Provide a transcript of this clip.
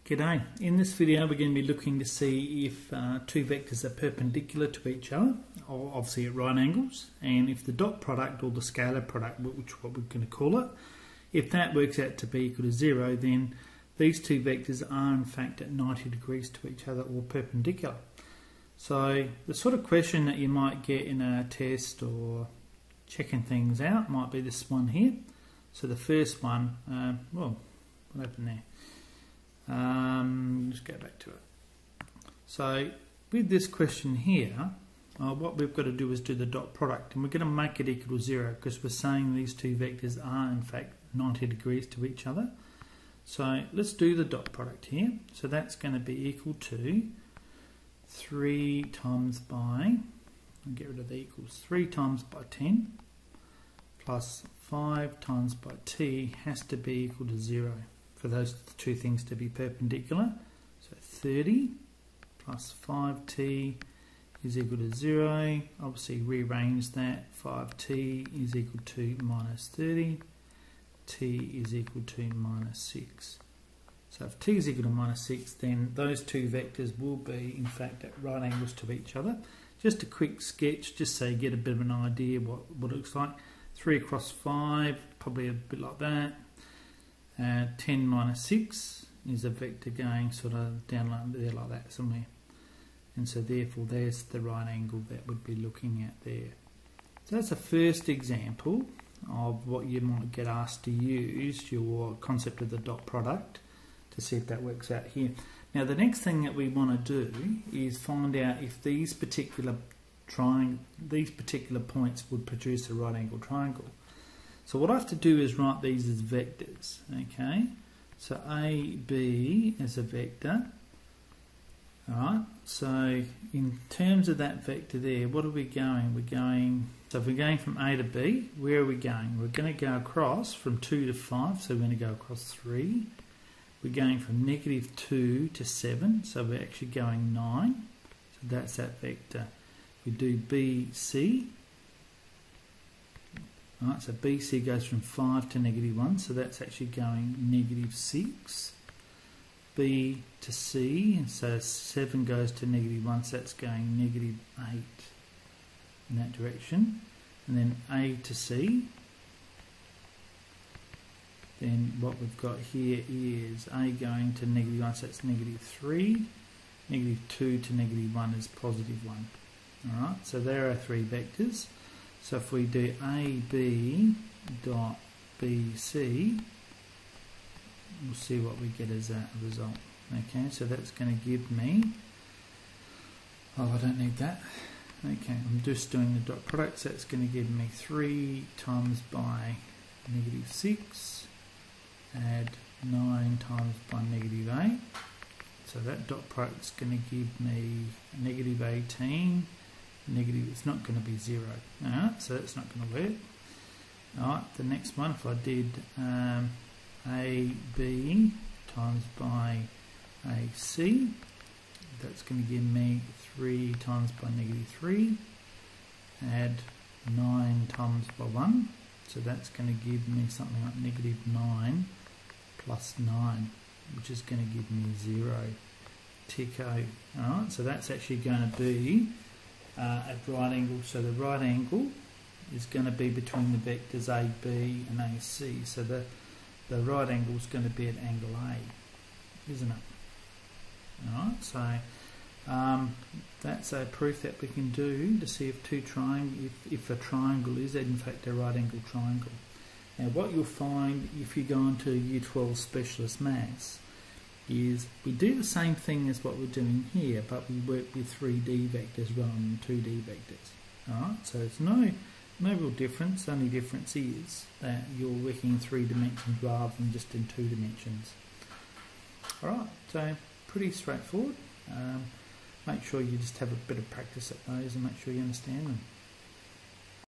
G'day. In this video we're going to be looking to see if two vectors are perpendicular to each other, or obviously at right angles, and if the dot product or the scalar product, which is what we're going to call it, if that works out to be equal to 0, then these two vectors are in fact at 90 degrees to each other or perpendicular. So the sort of question that you might get in a test or checking things out might be this one here. So the first one, what happened there? Just go back to it. So with this question here, what we've got to do is do the dot product, and we're going to make it equal to 0 because we're saying these two vectors are in fact 90 degrees to each other. So let's do the dot product here. So that's going to be equal to 3 times by, I'll get rid of the equals, 3 times by 10 plus 5 times by t has to be equal to 0 for those two things to be perpendicular. So 30 plus 5t is equal to 0. Obviously rearrange that. 5t is equal to minus 30. T is equal to minus 6. So if t is equal to minus 6, then those two vectors will be in fact at right angles to each other. Just a quick sketch, just so you get a bit of an idea what it looks like. 3 across 5, probably a bit like that. 10 minus 6 is a vector going sort of down there like that somewhere. And so therefore there's the right angle that we'd be looking at there. So that's the first example of what you might get asked to use your concept of the dot product to see if that works out here. Now the next thing that we want to do is find out if these particular points would produce a right angle triangle. So what I have to do is write these as vectors, okay? So AB as a vector. Alright, so in terms of that vector there, what are we going? So if we're going from A to B, where are we going? We're going to go across from 2 to 5, so we're going to go across 3. We're going from -2 to 7, so we're actually going 9. So that's that vector. We do BC. Alright, so BC goes from 5 to -1, so that's actually going -6. B to C, so 7 goes to -1, so that's going -8 in that direction. And then A to C, then what we've got here is A going to -1, so that's -3. -2 to -1 is +1. Alright, so there are three vectors. So if we do AB dot BC, we'll see what we get as a result. Okay, so that's going to give me, I don't need that. Okay, I'm just doing the dot product, so it's going to give me 3 times by -6, add 9 times by -8. So that dot product is going to give me -18. It's not going to be 0. Alright, so that's not going to work. Alright, the next one, if I did AB times by AC, that's going to give me 3 times by -3, add 9 times by 1, so that's going to give me something like -9 plus 9, which is going to give me 0. Ticko. Alright, so that's actually going to be at right angle. So the right angle is going to be between the vectors AB and AC. So the right angle is going to be at angle A, isn't it? Alright, so that's a proof that we can do to see if if a triangle is in fact a right angle triangle. Now what you'll find if you go into Year 12 Specialist Maths is we do the same thing as what we're doing here, but we work with 3D vectors rather than 2D vectors. Alright, so it's no real difference. The only difference is that you're working in 3 dimensions rather than just in 2 dimensions. Alright, so pretty straightforward. Make sure you just have a bit of practice at those and make sure you understand them.